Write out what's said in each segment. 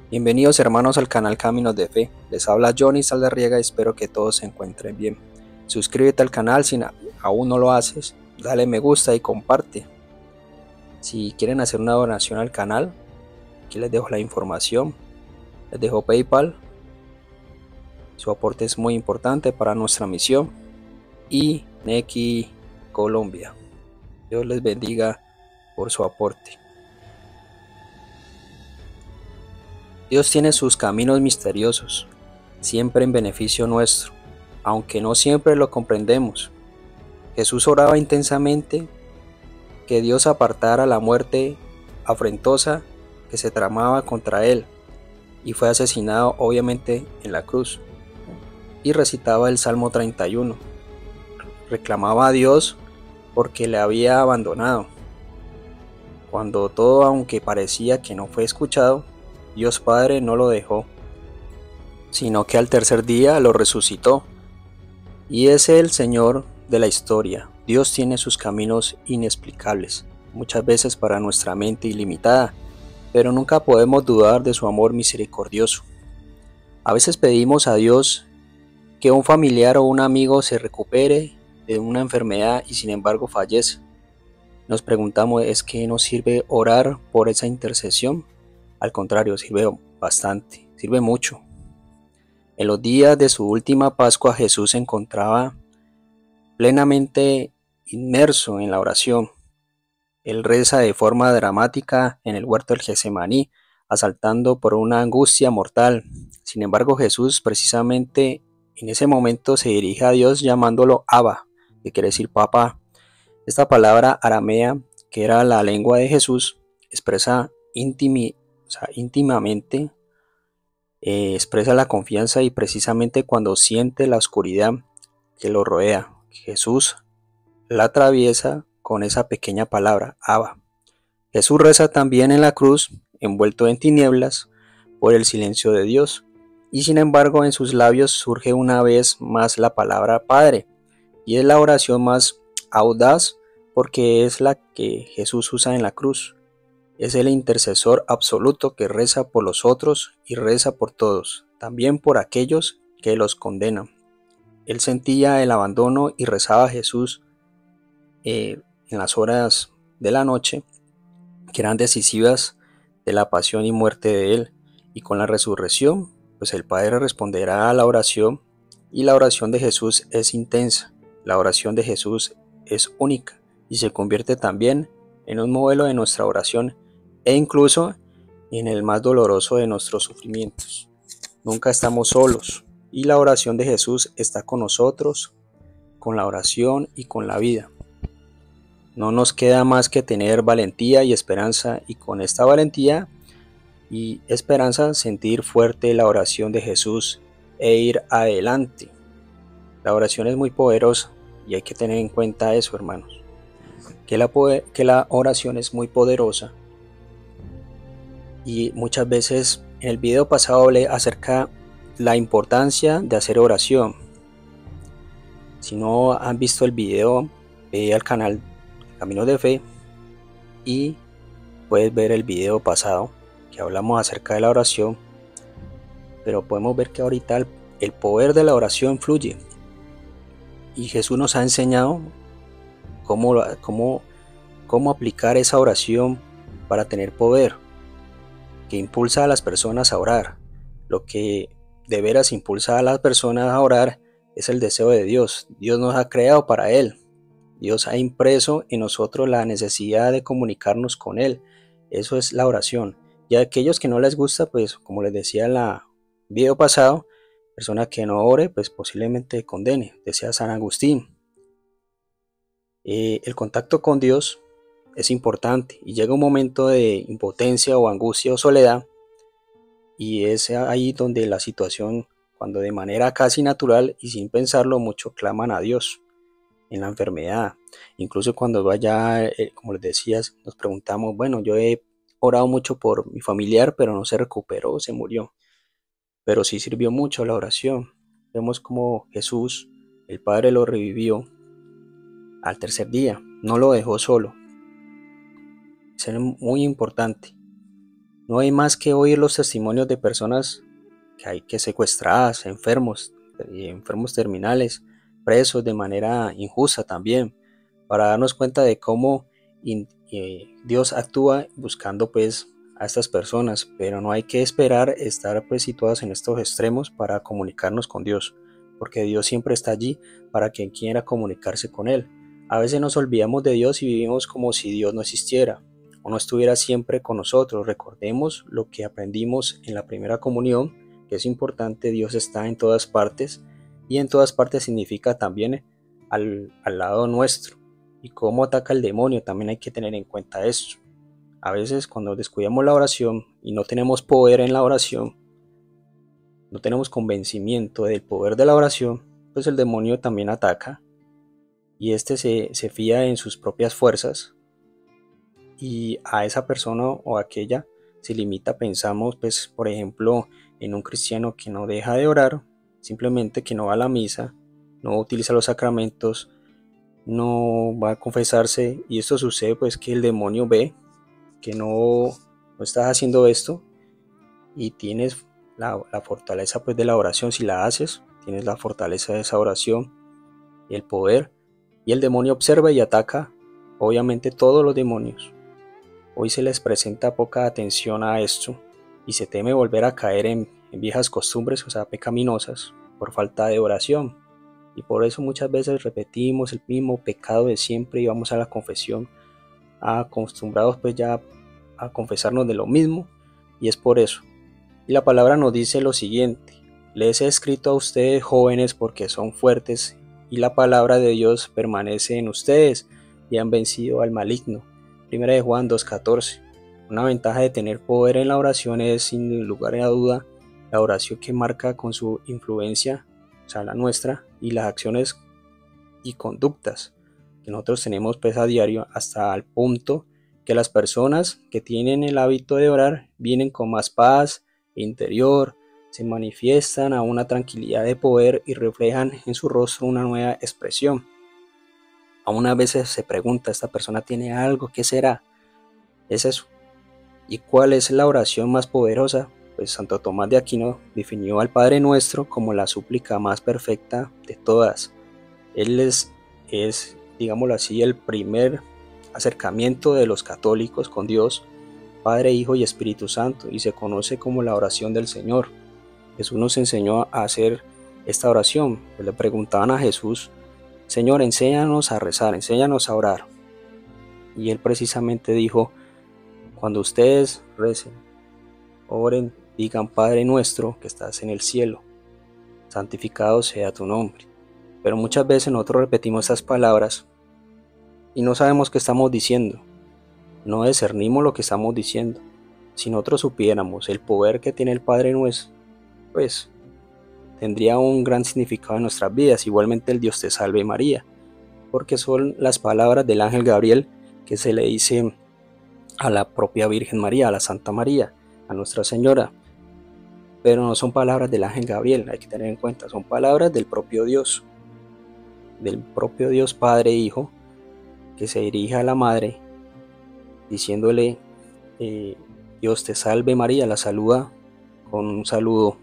Bienvenidos hermanos al canal Caminos de Fe. Les habla Johnny Saldarriaga y espero que todos se encuentren bien. Suscríbete al canal si aún no lo haces, dale me gusta y comparte. Si quieren hacer una donación al canal, aquí les dejo la información. Les dejo PayPal. Su aporte es muy importante para nuestra misión. Y Nequi Colombia. Dios les bendiga por su aporte. Dios tiene sus caminos misteriosos, siempre en beneficio nuestro, aunque no siempre lo comprendemos. Jesús oraba intensamente que Dios apartara la muerte afrentosa que se tramaba contra él, y fue asesinado obviamente en la cruz. Y recitaba el Salmo 31. Reclamaba a Dios porque le había abandonado. Cuando todo, aunque parecía que no fue escuchado, Dios Padre no lo dejó, sino que al tercer día lo resucitó. Y es el Señor de la historia. Dios tiene sus caminos inexplicables, muchas veces para nuestra mente ilimitada, pero nunca podemos dudar de su amor misericordioso. A veces pedimos a Dios que un familiar o un amigo se recupere de una enfermedad y sin embargo fallece. Nos preguntamos, ¿es que nos sirve orar por esa intercesión? Al contrario, sirve bastante, sirve mucho. En los días de su última Pascua, Jesús se encontraba plenamente inmerso en la oración. Él reza de forma dramática en el huerto del Getsemaní, asaltando por una angustia mortal. Sin embargo, Jesús precisamente en ese momento se dirige a Dios llamándolo Abba, que quiere decir papá. Esta palabra aramea, que era la lengua de Jesús, expresa íntimamente, expresa la confianza y precisamente cuando siente la oscuridad que lo rodea, Jesús la atraviesa con esa pequeña palabra, Abba. Jesús reza también en la cruz, envuelto en tinieblas, por el silencio de Dios, y sin embargo en sus labios surge una vez más la palabra Padre, y es la oración más audaz porque es la que Jesús usa en la cruz. Es el intercesor absoluto que reza por los otros y reza por todos, también por aquellos que los condenan. Él sentía el abandono y rezaba a Jesús en las horas de la noche, que eran decisivas de la pasión y muerte de él, y con la resurrección, pues el Padre responderá a la oración, y la oración de Jesús es intensa, la oración de Jesús es única, y se convierte también en un modelo de nuestra oración, e incluso en el más doloroso de nuestros sufrimientos. Nunca estamos solos, y la oración de Jesús está con nosotros, con la oración y con la vida. No nos queda más que tener valentía y esperanza, y con esta valentía y esperanza sentir fuerte la oración de Jesús e ir adelante. La oración es muy poderosa y hay que tener en cuenta eso, hermanos, que la oración es muy poderosa. Y muchas veces en el video pasado hablé acerca de la importancia de hacer oración. Si no han visto el video, ve al canal Caminos de Fe y puedes ver el video pasado que hablamos acerca de la oración, pero podemos ver que ahorita el poder de la oración fluye y Jesús nos ha enseñado cómo aplicar esa oración para tener poder, que impulsa a las personas a orar. Lo que de veras impulsa a las personas a orar es el deseo de Dios. Dios nos ha creado para Él. Dios ha impreso en nosotros la necesidad de comunicarnos con Él. Eso es la oración. Y a aquellos que no les gusta, pues como les decía en el video pasado, persona que no ore, pues posiblemente condene, decía San Agustín. El contacto con Dios es importante y llega un momento de impotencia o angustia o soledad, y es ahí donde la situación, cuando de manera casi natural y sin pensarlo mucho claman a Dios en la enfermedad. Incluso cuando vaya, como les decía, nos preguntamos, bueno, yo he orado mucho por mi familiar, pero no se recuperó, se murió. Pero sí sirvió mucho la oración. Vemos como Jesús, el Padre, lo revivió al tercer día, no lo dejó solo. Eso es muy importante. No hay más que oír los testimonios de personas que hay que secuestradas, enfermos terminales, presos de manera injusta también, para darnos cuenta de cómo Dios actúa buscando pues a estas personas, pero no hay que esperar estar pues situados en estos extremos para comunicarnos con Dios, porque Dios siempre está allí para quien quiera comunicarse con Él. A veces nos olvidamos de Dios y vivimos como si Dios no existiera o no estuviera siempre con nosotros. Recordemos lo que aprendimos en la primera comunión, que es importante. Dios está en todas partes, y en todas partes significa también al lado nuestro. Y cómo ataca el demonio, también hay que tener en cuenta esto. A veces cuando descuidamos la oración y no tenemos poder en la oración, no tenemos convencimiento del poder de la oración, pues el demonio también ataca, y este se fía en sus propias fuerzas, y a esa persona o aquella se limita. Pensamos pues por ejemplo en un cristiano que no deja de orar, simplemente que no va a la misa, no utiliza los sacramentos, no va a confesarse, y esto sucede pues que el demonio ve que no estás haciendo esto, y tienes la fortaleza pues de la oración. Si la haces, tienes la fortaleza de esa oración y el poder, y el demonio observa y ataca. Obviamente todos los demonios hoy se les presenta poca atención a esto, y se teme volver a caer en viejas costumbres, o sea, pecaminosas, por falta de oración. Y por eso muchas veces repetimos el mismo pecado de siempre y vamos a la confesión acostumbrados pues ya a confesarnos de lo mismo, y es por eso. Y la palabra nos dice lo siguiente: les he escrito a ustedes jóvenes porque son fuertes y la palabra de Dios permanece en ustedes y han vencido al maligno. Primera de Juan 2:14. Una ventaja de tener poder en la oración es, sin lugar a duda, la oración que marca con su influencia, o sea, la nuestra, y las acciones y conductas que nosotros tenemos pues a diario, hasta el punto que las personas que tienen el hábito de orar vienen con más paz interior, se manifiestan a una tranquilidad de poder y reflejan en su rostro una nueva expresión. Aún a veces se pregunta, ¿esta persona tiene algo? ¿Qué será? Es eso. ¿Y cuál es la oración más poderosa? Pues Santo Tomás de Aquino definió al Padre Nuestro como la súplica más perfecta de todas. Él es, digámoslo así, el primer acercamiento de los católicos con Dios, Padre, Hijo y Espíritu Santo, y se conoce como la oración del Señor. Jesús nos enseñó a hacer esta oración. Le preguntaban a Jesús: Señor, enséñanos a rezar, enséñanos a orar. Y él precisamente dijo: cuando ustedes recen, oren, digan: Padre nuestro que estás en el cielo, santificado sea tu nombre. Pero muchas veces nosotros repetimos estas palabras y no sabemos qué estamos diciendo, no discernimos lo que estamos diciendo. Si nosotros supiéramos el poder que tiene el Padre nuestro, pues tendría un gran significado en nuestras vidas. Igualmente el Dios te salve María, porque son las palabras del ángel Gabriel que se le dice a la propia Virgen María, a la Santa María, a Nuestra Señora. Pero no son palabras del ángel Gabriel, hay que tener en cuenta, son palabras del propio Dios Padre e Hijo, que se dirige a la Madre diciéndole: Dios te salve María. La saluda con un saludo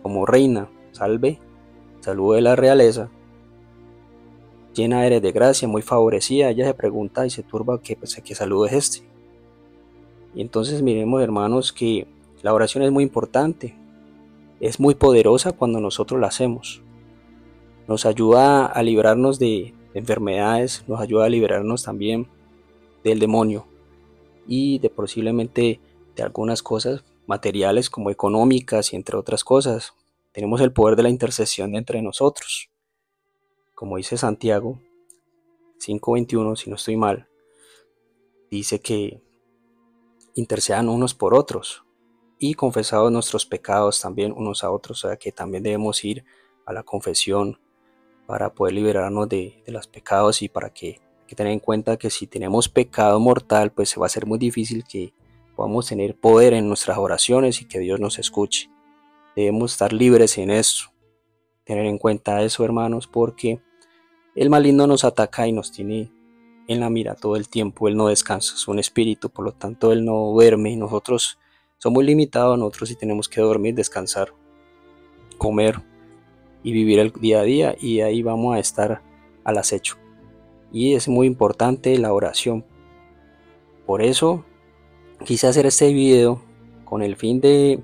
como reina: salve, saludo de la realeza, llena eres de gracia, muy favorecida. Ella se pregunta y se turba: ¿qué saludo es este? Y entonces miremos, hermanos, que la oración es muy importante, es muy poderosa cuando nosotros la hacemos. Nos ayuda a librarnos de enfermedades, nos ayuda a liberarnos también del demonio y de posiblemente de algunas cosas materiales como económicas y entre otras cosas. Tenemos el poder de la intercesión entre nosotros. Como dice Santiago 5:21, si no estoy mal, dice que intercedan unos por otros y confesados nuestros pecados también unos a otros. O sea que también debemos ir a la confesión para poder liberarnos de los pecados, y para que hay que tener en cuenta que si tenemos pecado mortal, pues se va a ser muy difícil que podamos tener poder en nuestras oraciones y que Dios nos escuche. Debemos estar libres en esto, tener en cuenta eso, hermanos, porque el maligno nos ataca y nos tiene en la mira todo el tiempo. Él no descansa, es un espíritu, por lo tanto él no duerme. Nosotros son muy limitados. Nosotros sí tenemos que dormir, descansar, comer y vivir el día a día, y ahí vamos a estar al acecho. Y es muy importante la oración. Por eso quise hacer este video con el fin de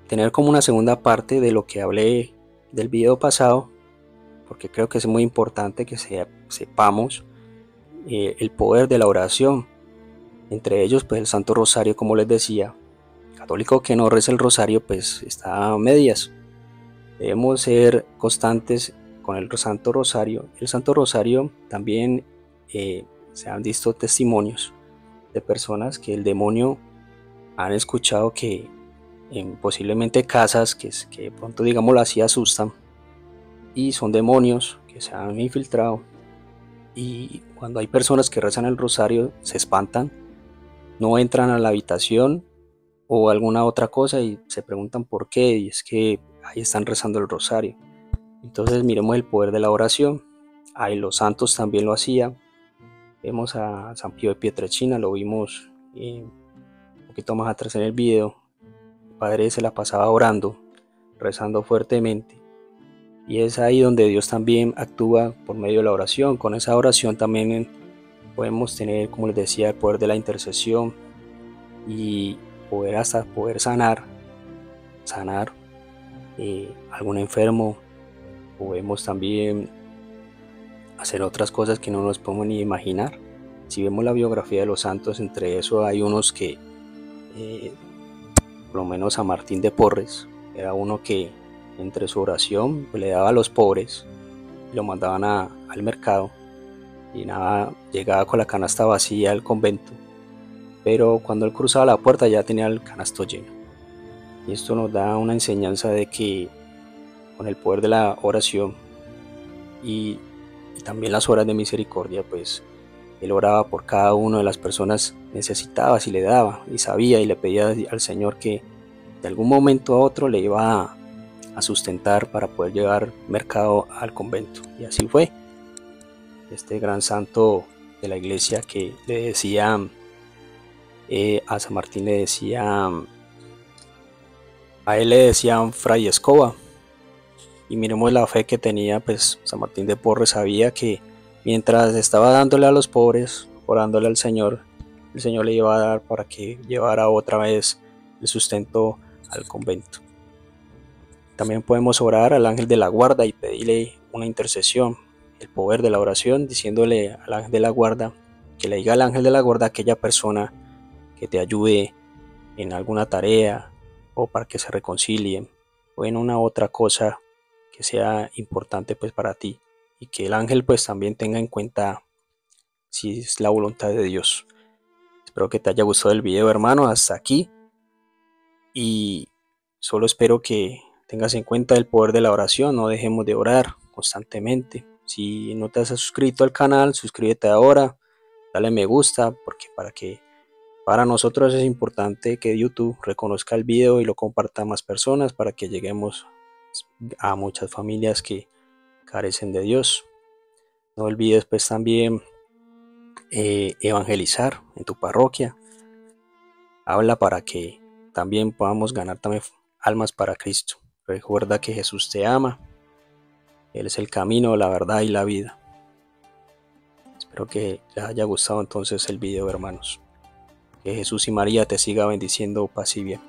tener como una segunda parte de lo que hablé del video pasado, porque creo que es muy importante que sepamos el poder de la oración. Entre ellos pues el Santo Rosario, como les decía. Católico que no reza el rosario pues está a medias. Debemos ser constantes con el Santo Rosario. El Santo Rosario también se han visto testimonios de personas que el demonio han escuchado que en posiblemente casas que de pronto digámoslo así asustan, y son demonios que se han infiltrado, y cuando hay personas que rezan el rosario se espantan, no entran a la habitación o alguna otra cosa y se preguntan por qué, y es que ahí están rezando el rosario. Entonces miremos el poder de la oración. Ahí los santos también lo hacían. Vemos a San Pío de Pietrelcina, lo vimos un poquito más atrás en el video. El padre se la pasaba orando, rezando fuertemente, y es ahí donde Dios también actúa por medio de la oración. Con esa oración también podemos tener, como les decía, el poder de la intercesión y poder sanar algún enfermo. Podemos también hacer otras cosas que no nos podemos ni imaginar. Si vemos la biografía de los santos, entre eso hay unos que por lo menos San Martín de Porres era uno que entre su oración pues le daba a los pobres y lo mandaban al mercado, y nada, llegaba con la canasta vacía al convento, pero cuando él cruzaba la puerta ya tenía el canasto lleno. Y esto nos da una enseñanza de que con el poder de la oración y también las horas de misericordia, pues él oraba por cada una de las personas necesitadas y le daba, y sabía y le pedía al Señor que de algún momento a otro le iba a sustentar para poder llevar mercado al convento. Y así fue. Este gran santo de la iglesia que le decía a San Martín, a él le decían Fray Escoba. Y miremos la fe que tenía, pues San Martín de Porres sabía que mientras estaba dándole a los pobres, orándole al Señor, el Señor le iba a dar para que llevara otra vez el sustento al convento. También podemos orar al ángel de la guarda y pedirle una intercesión, el poder de la oración, diciéndole al ángel de la guarda que le diga al ángel de la guarda a aquella persona que te ayude en alguna tarea, o para que se reconcilien, o en una otra cosa que sea importante pues para ti, y que el ángel pues también tenga en cuenta si es la voluntad de Dios. Espero que te haya gustado el video, hermano, hasta aquí, y solo espero que tengas en cuenta el poder de la oración. No dejemos de orar constantemente. Si no te has suscrito al canal, suscríbete ahora, dale me gusta, porque para nosotros es importante que YouTube reconozca el video y lo comparta a más personas, para que lleguemos a muchas familias que carecen de Dios. No olvides pues también evangelizar en tu parroquia. Habla para que también podamos ganar también almas para Cristo. Recuerda que Jesús te ama. Él es el camino, la verdad y la vida. Espero que les haya gustado entonces el video, hermanos. Que Jesús y María te siga bendiciendo, paz y bien.